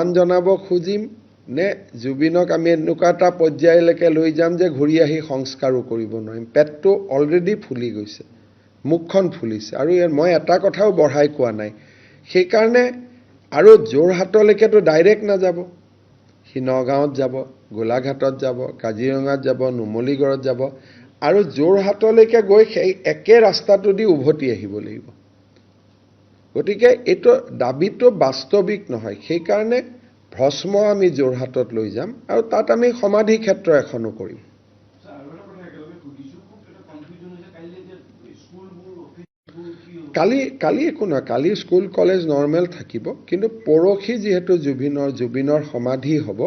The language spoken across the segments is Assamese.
সন্মান জনাব খুজিম নে জুবিনক আমি এনেকুৱা এটা পৰ্যায়লৈকে লৈ যাম যে ঘূৰি আহি সংস্কাৰো কৰিব নোৱাৰিম। পেটটো অলৰেডি ফুলি গৈছে, মুখখন ফুলিছে, আৰু মই এটা কথাও বঢ়াই কোৱা নাই। সেইকাৰণে আৰু যোৰহাটলৈকেতো ডাইৰেক্ট নাযাব, সি নগাঁৱত যাব, গোলাঘাটত যাব, কাজিৰঙাত যাব, নুমলীগড়ত যাব, আৰু যোৰহাটলৈকে গৈ সেই একে ৰাস্তাটো দি উভতি আহিব লাগিব। গতিকে এইটো দাবীটো বাস্তৱিক নহয়। সেইকাৰণে ভস্ম আমি যোৰহাটত লৈ যাম আৰু তাত আমি সমাধি ক্ষেত্ৰ এখনো কৰিম। কালি একো নহয়, কালি স্কুল কলেজ নৰ্মেল থাকিব, কিন্তু পৰহি যিহেতু জুবিনৰ সমাধি হ'ব,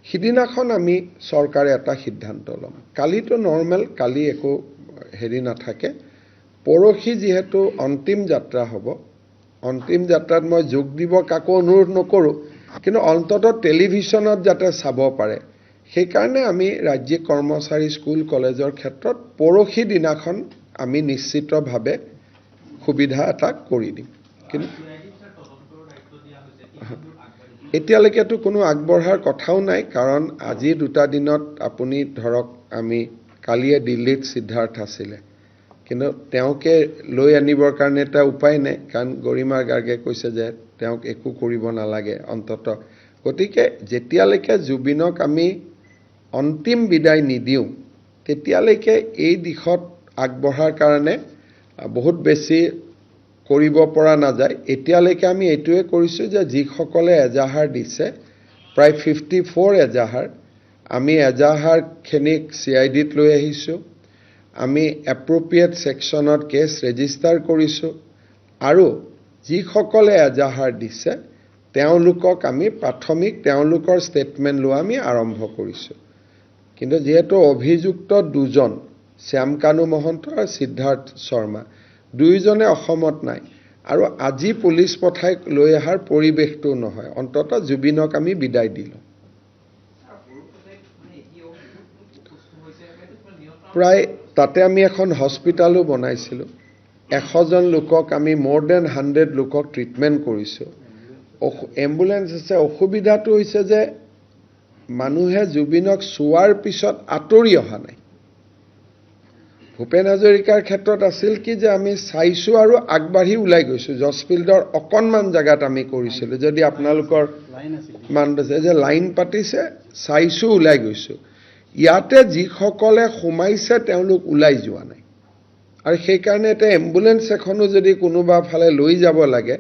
সিদিনাখন আমি চৰকাৰে এটা সিদ্ধান্ত ল'ম। কালিতো নৰ্মেল, কালি একো হেৰি নাথাকে। পৰহি যিহেতু অন্তিম যাত্ৰা হ'ব, অন্তিম যাত্ৰাত মই যোগ দিব কাকো অনুৰোধ নকৰোঁ, কিন্তু অন্ততঃ টেলিভিশ্যনত যাতে চাব পাৰে, সেইকাৰণে আমি ৰাজ্যিক কৰ্মচাৰী স্কুল কলেজৰ ক্ষেত্ৰত পৰহি দিনাখন আমি নিশ্চিতভাৱে সুবিধা এটা কৰি দিম। কিন্তু এতিয়ালৈকেতো কোনো আগবঢ়াৰ কথাও নাই, কাৰণ আজি 2টা দিনত আপুনি ধৰক, আমি কালিয়ে দিল্লীত সিদ্ধাৰ্থ আছিলে, কিন্তু তেওঁকে লৈ আনিবৰ কাৰণে এটা উপায় নাই, কাৰণ গৰিমা গাৰ্গে কৈছে যে তেওঁক একো কৰিব নালাগে অন্ততঃ। গতিকে যেতিয়ালৈকে জুবিনক আমি অন্তিম বিদায় নিদিওঁ, তেতিয়ালৈকে এই দিশত আগবঢ়াৰ কাৰণে বহুত বেছি কৰিব পৰা নাযায়। এতিয়ালৈকে আমি এইটোৱে কৰিছোঁ যে যিসকলে এজাহাৰ দিছে, প্ৰায় 54 এজাহাৰ, আমি এজাহাৰখিনিক CIDত লৈ আহিছোঁ, আমি এপ্ৰপ্ৰিয়েট ছেকশ্যনত কেছ ৰেজিষ্টাৰ কৰিছোঁ, আৰু যিসকলে এজাহাৰ দিছে তেওঁলোকক আমি প্ৰাথমিক তেওঁলোকৰ ষ্টেটমেণ্ট লোৱা আমি আৰম্ভ কৰিছোঁ। কিন্তু যিহেতু অভিযুক্ত 2জন, শ্যামকানু মহন্ত আৰু সিদ্ধাৰ্থ শৰ্মা, 2জনে অসমত নাই, আৰু আজি পুলিচ পঠাই লৈ অহাৰ পৰিৱেশটো নহয়। অন্ততঃ জুবিনক আমি বিদায় দিলোঁ। প্ৰায় তাতে আমি এখন হস্পিটালো বনাইছিলোঁ, 100জন লোকক আমি more than 100 লোকক ট্ৰিটমেণ্ট কৰিছোঁ, এম্বুলেন্স আছে। অসুবিধাটো হৈছে যে মানুহে জুবিনক চোৱাৰ পিছত আঁতৰি অহা নাই। ভূপেন হাজৰিকাৰ ক্ষেত্ৰত আছিল কি যে আমি চাইছোঁ আৰু আগবাঢ়ি ওলাই গৈছোঁ। জছফিল্ডৰ অকণমান জেগাত আমি কৰিছিলোঁ, যদি আপোনালোকৰ মান আছে যে লাইন পাতিছে, চাইছোঁ, ওলাই গৈছোঁ। ইয়াতে যিসকলে সোমাইছে তেওঁলোক ওলাই যোৱা নাই, আৰু সেইকাৰণে এটা এম্বুলেন্স এখনো যদি কোনোবা ফালে লৈ যাব লাগে,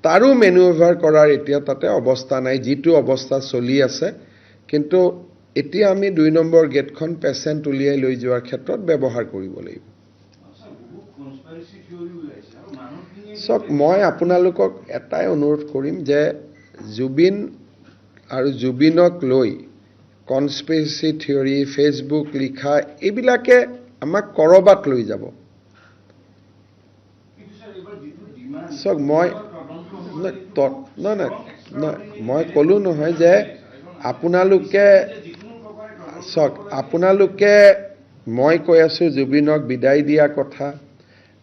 তাৰো মেনুভাৰ কৰাৰ এতিয়া তাতে অৱস্থা নাই, যিটো অৱস্থা চলি আছে। কিন্তু এতিয়া আমি 2 নম্বৰ গেটখন পেচেণ্ট উলিয়াই লৈ যোৱাৰ ক্ষেত্ৰত ব্যৱহাৰ কৰিব লাগিব। চাওক, মই আপোনালোকক এটাই অনুৰোধ কৰিম যে জুবিন আৰু জুবিনক লৈ কনস্পিৰেচি থিয়ৰী, ফেচবুক লিখা, এইবিলাকে আমাক কৰবাত লৈ যাব। চাওক, মই ক'লো নহয় যে আপোনালোকে চাওক, আপোনালোকে, মই কৈ আছোঁ জুবিনক বিদায় দিয়া কথা,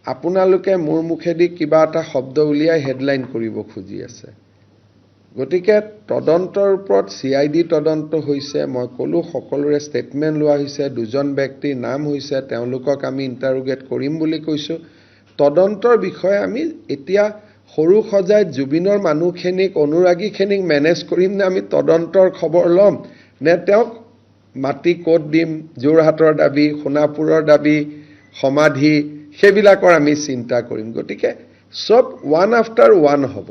আপোনালোকে মোৰ মুখেদি কিবা এটা শব্দ উলিয়াই হেডলাইন কৰিব খুজি আছে। গতিকে তদন্তৰ ওপৰত CID তদন্ত হৈছে, মই ক'লো সকলোৰে ষ্টেটমেণ্ট লোৱা হৈছে, 2জন ব্যক্তিৰ নাম হৈছে, তেওঁলোকক আমি ইণ্টাৰোগেট কৰিম বুলি কৈছোঁ। তদন্তৰ বিষয়ে আমি এতিয়া সৰু সজাই জুবিনৰ মানুহখিনিক, অনুৰাগীখিনিক মেনেজ কৰিম নে আমি তদন্তৰ খবৰ ল'ম, নে তেওঁক মাটি ক'ত দিম, যোৰহাটৰ দাবী, সোণাপুৰৰ দাবী, সমাধি, সেইবিলাকৰ আমি চিন্তা কৰিম। গতিকে চব ওৱান আফটাৰ ওৱান হ'ব।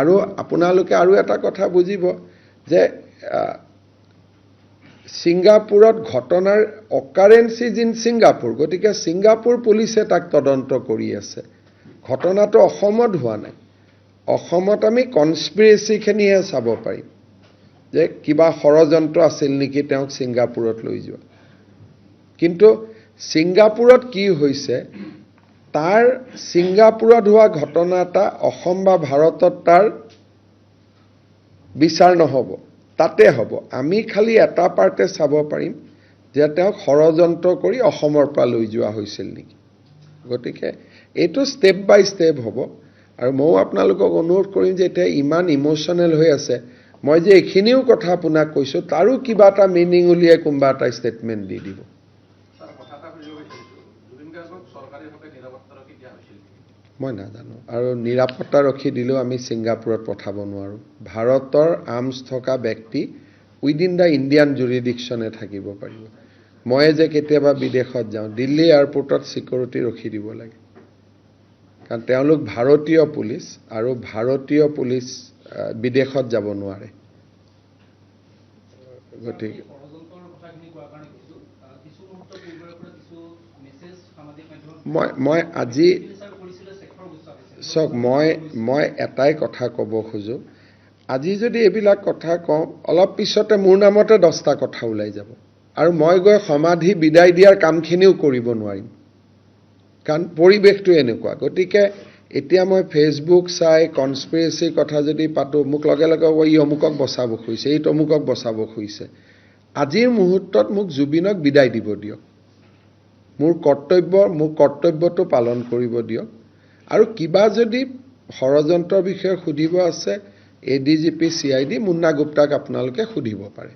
আৰু আপোনালোকে আৰু এটা কথা বুজিব যে ছিংগাপুৰত ঘটনাৰ অকাৰেঞ্চিজ ইন ছিংগাপুৰ, গতিকে ছিংগাপুৰ পুলিচে তাক তদন্ত কৰি আছে। ঘটনাটো অসমত হোৱা নাই। অসমত আমি কনস্পিৰেচিখিনিহে চাব পাৰিম যে কিবা ষড়যন্ত্ৰ আছিল নেকি তেওঁক ছিংগাপুৰত লৈ যোৱা। কিন্তু ছিংগাপুৰত কি হৈছে, তাৰ ছিংগাপুৰত হোৱা ঘটনা এটা অসম বা ভাৰতত তাৰ বিচাৰ নহ'ব, তাতে হ'ব। আমি খালি এটা পাৰ্টে চাব পাৰিম যে তেওঁক ষড়যন্ত্ৰ কৰি অসমৰ পৰা লৈ যোৱা হৈছিল নেকি। গতিকে এইটো ষ্টেপ বাই ষ্টেপ হ'ব। আৰু ময়ো আপোনালোকক অনুৰোধ কৰিম যে এতিয়া ইমান ইম'শ্যনেল হৈ আছে, মই যে এইখিনিও কথা আপোনাক কৈছোঁ তাৰো কিবা এটা মিনিং উলিয়াই কোনোবা এটা ষ্টেটমেণ্ট দি দিব। মই নাজানো, আৰু নিৰাপত্তাৰক্ষী দিলেও আমি ছিংগাপুৰত পঠাব নোৱাৰোঁ। ভাৰতৰ আৰ্মছ থকা ব্যক্তি উইদিন দ্য ইণ্ডিয়ান জুৰিডিকশ্যনে থাকিব পাৰিব। মই যে কেতিয়াবা বিদেশত যাওঁ, দিল্লী এয়াৰপৰ্টত ছিকিউৰিটি ৰখি দিব লাগে, কাৰণ তেওঁলোক ভাৰতীয় পুলিচ, আৰু ভাৰতীয় পুলিচ বিদেশত যাব নোৱাৰে। গতিকে মই আজি চাওক, মই এটাই কথা ক'ব খোজোঁ, আজি যদি এইবিলাক কথা কওঁ, অলপ পিছতে মোৰ নামতে 10টা কথা ওলাই যাব, আৰু মই গৈ সমাধি বিদায় দিয়াৰ কামখিনিও কৰিব নোৱাৰিম, কাৰণ পৰিৱেশটো এনেকুৱা। গতিকে এতিয়া মই ফেচবুক চাই কনস্পিৰেচিৰ কথা যদি পাতোঁ, মোক লগে লগে ই অমুকক বচাব খুজিছে, এই তমুকক বচাব খুজিছে। আজিৰ মুহূৰ্তত মোক জুবিনক বিদায় দিব দিয়ক, মোৰ কৰ্তব্যটো পালন কৰিব দিয়ক। আৰু কিবা যদি ষড়যন্ত্ৰৰ বিষয়ে সুধিব আছে, ADGP CID মুন্না গুপ্তাক আপোনালোকে সুধিব পাৰে।